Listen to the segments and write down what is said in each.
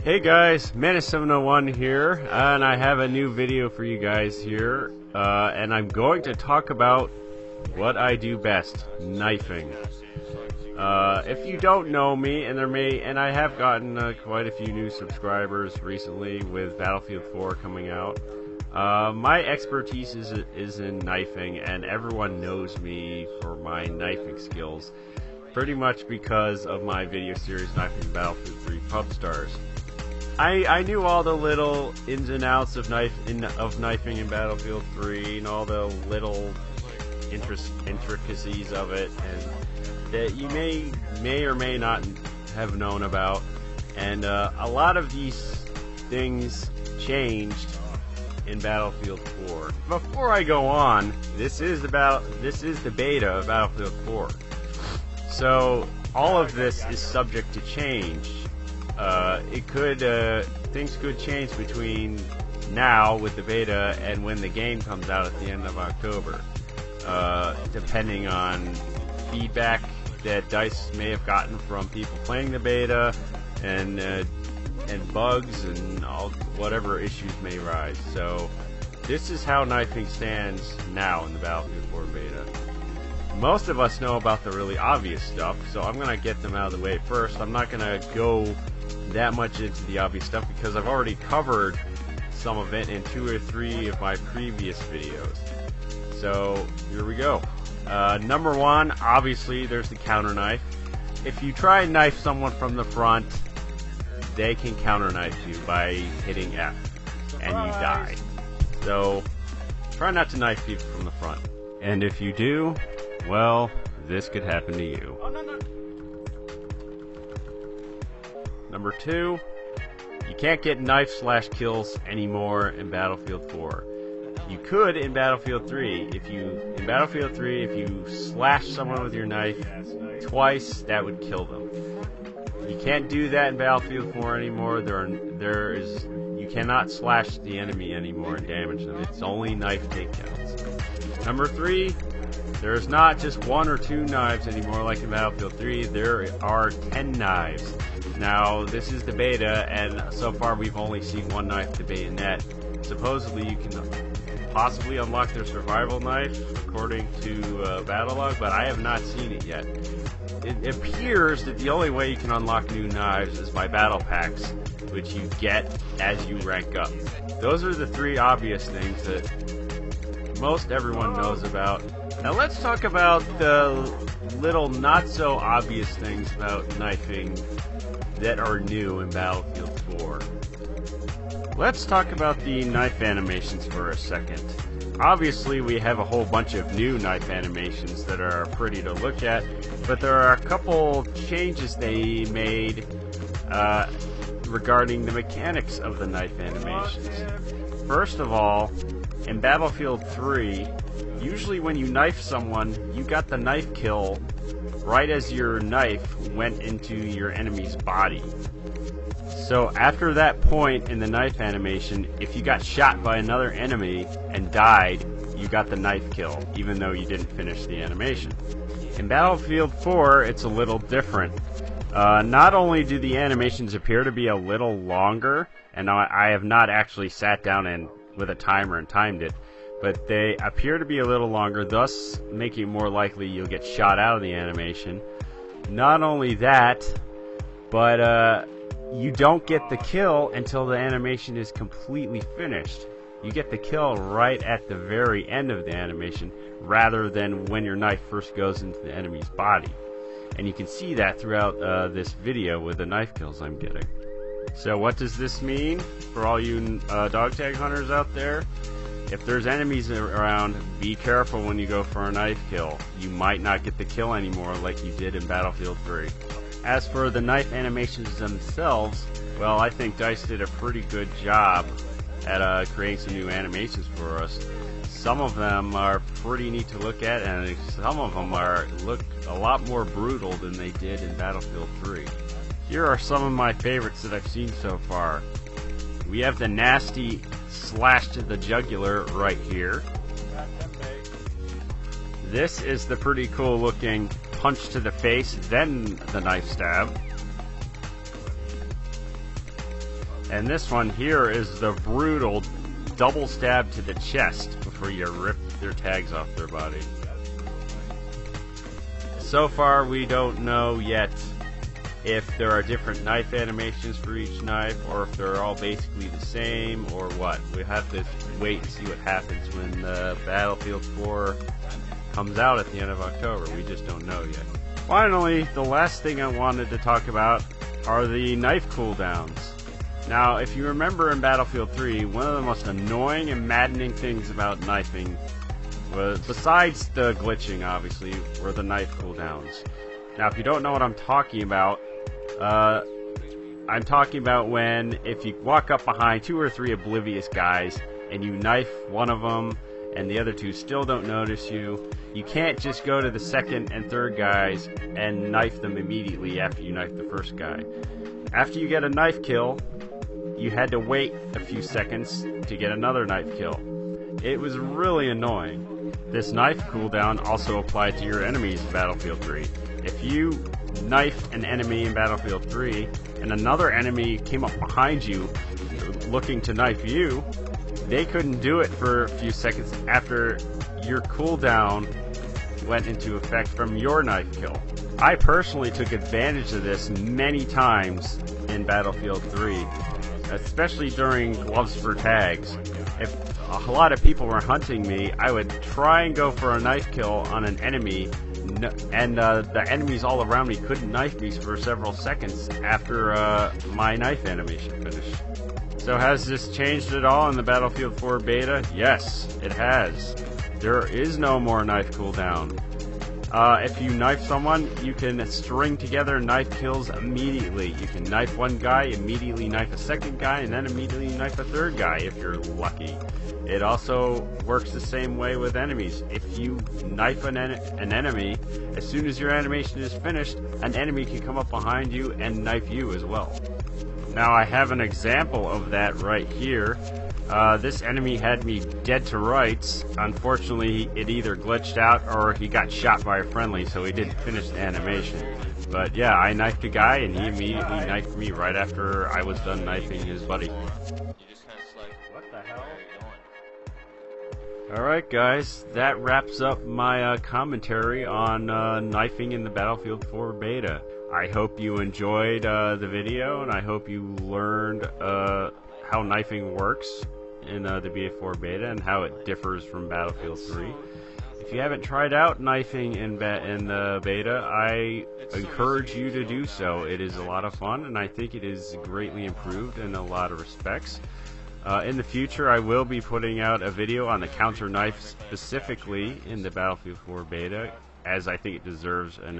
Hey guys, Menace701 here, and I have a new video for you guys here, and I'm going to talk about what I do best, knifing. If you don't know me, and I have gotten quite a few new subscribers recently with Battlefield 4 coming out, my expertise is in knifing, and everyone knows me for my knifing skills, pretty much because of my video series Knifing Battlefield 3 Pub Stars. I knew all the little ins and outs of knifing in Battlefield 3 and all the little intricacies of it, and that you may or may not have known about. And a lot of these things changed in Battlefield 4. Before I go on, this is the beta of Battlefield 4. So all of this is subject to change. Things could change between now with the beta and when the game comes out at the end of October, depending on feedback that DICE may have gotten from people playing the beta, and bugs and whatever issues may rise. So this is how knifing stands now in the Battlefield 4 beta. Most of us know about the really obvious stuff, so I'm going to get them out of the way first. I'm not going to go that much into the obvious stuff because I've already covered some of it in 2 or 3 of my previous videos. So here we go. Number 1, obviously there's the counter knife. If you try and knife someone from the front, they can counter knife you by hitting F and you die. So try not to knife people from the front. And if you do, well, this could happen to you. Number 2, you can't get knife/kills anymore in Battlefield 4. You could in Battlefield 3. If you slash someone with your knife twice, that would kill them. You can't do that in Battlefield 4 anymore. You cannot slash the enemy anymore and damage them. It's only knife takedowns. Number 3, there's not just 1 or 2 knives anymore like in Battlefield 3. There are 10 knives. Now, this is the beta, and so far we've only seen 1 knife, the bayonet. Supposedly you can possibly unlock their survival knife, according to Battlelog, but I have not seen it yet. It appears that the only way you can unlock new knives is by battle packs, which you get as you rank up. Those are the 3 obvious things that most everyone knows about. Now let's talk about the little not so obvious things about knifing that are new in Battlefield 4. Let's talk about the knife animations for a second. Obviously we have a whole bunch of new knife animations that are pretty to look at, but there are a couple changes they made regarding the mechanics of the knife animations. First of all, in Battlefield 3, usually when you knife someone, you got the knife kill right as your knife went into your enemy's body. So after that point in the knife animation, if you got shot by another enemy and died, you got the knife kill, even though you didn't finish the animation. In Battlefield 4, it's a little different. Not only do the animations appear to be a little longer, and I have not actually sat down and with a timer and timed it, but they appear to be a little longer, thus making it more likely you'll get shot out of the animation. Not only that, but you don't get the kill until the animation is completely finished. You get the kill right at the very end of the animation, rather than when your knife first goes into the enemy's body. And you can see that throughout this video with the knife kills I'm getting. So what does this mean for all you dog tag hunters out there? If there's enemies around, be careful when you go for a knife kill. You might not get the kill anymore like you did in Battlefield 3. As for the knife animations themselves, well, I think DICE did a pretty good job at creating some new animations for us. Some of them are pretty neat to look at, and some of them look a lot more brutal than they did in Battlefield 3. Here are some of my favorites that I've seen so far. We have the nasty slash to the jugular right here. This is the pretty cool looking punch to the face, then the knife stab. And this one here is the brutal double stab to the chest before you rip their tags off their body. So far we don't know yet if there are different knife animations for each knife, or if they're all basically the same, or what. We have to wait and see what happens when Battlefield 4 comes out at the end of October. We just don't know yet. Finally, the last thing I wanted to talk about are the knife cooldowns. Now, if you remember in Battlefield 3, one of the most annoying and maddening things about knifing was, besides the glitching obviously, were the knife cooldowns. Now, if you don't know what I'm talking about when, if you walk up behind 2 or 3 oblivious guys and you knife one of them and the other 2 still don't notice you, you can't just go to the second and third guys and knife them immediately after you knife the first guy. After you get a knife kill, you had to wait a few seconds to get another knife kill. It was really annoying. This knife cooldown also applied to your enemies in Battlefield 3. If you knife an enemy in Battlefield 3 and another enemy came up behind you looking to knife you, they couldn't do it for a few seconds after your cooldown went into effect from your knife kill. I personally took advantage of this many times in Battlefield 3, especially during Gloves for Tags. If a lot of people were hunting me, I would try and go for a knife kill on an enemy, and the enemies all around me couldn't knife me for several seconds after my knife animation finished. So has this changed at all in the Battlefield 4 beta? Yes, it has. There is no more knife cooldown. If you knife someone, you can string together knife kills immediately. You can knife one guy, immediately knife a second guy, and then immediately knife a third guy if you're lucky. It also works the same way with enemies. If you knife an enemy, as soon as your animation is finished, an enemy can come up behind you and knife you as well. Now I have an example of that right here. This enemy had me dead to rights. Unfortunately, it either glitched out or he got shot by a friendly, so he didn't finish the animation. But yeah, I knifed a guy and he immediately knifed me right after I was done knifing his buddy. What the hell? Alright guys, that wraps up my commentary on knifing in the Battlefield 4 beta. I hope you enjoyed the video, and I hope you learned how knifing works in the BF4 beta and how it differs from Battlefield 3. If you haven't tried out knifing in the beta, I encourage you to do so. It is a lot of fun, and I think it is greatly improved in a lot of respects. In the future, I will be putting out a video on the counter knife specifically in the Battlefield 4 beta, as I think it deserves an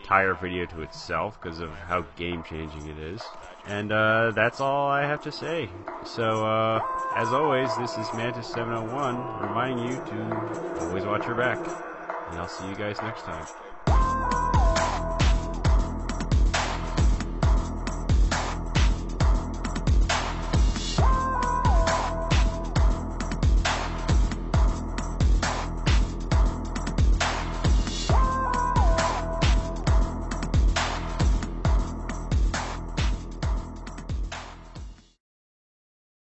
entire video to itself because of how game-changing it is. And that's all I have to say. So, as always, this is Mantis701 reminding you to always watch your back. And I'll see you guys next time.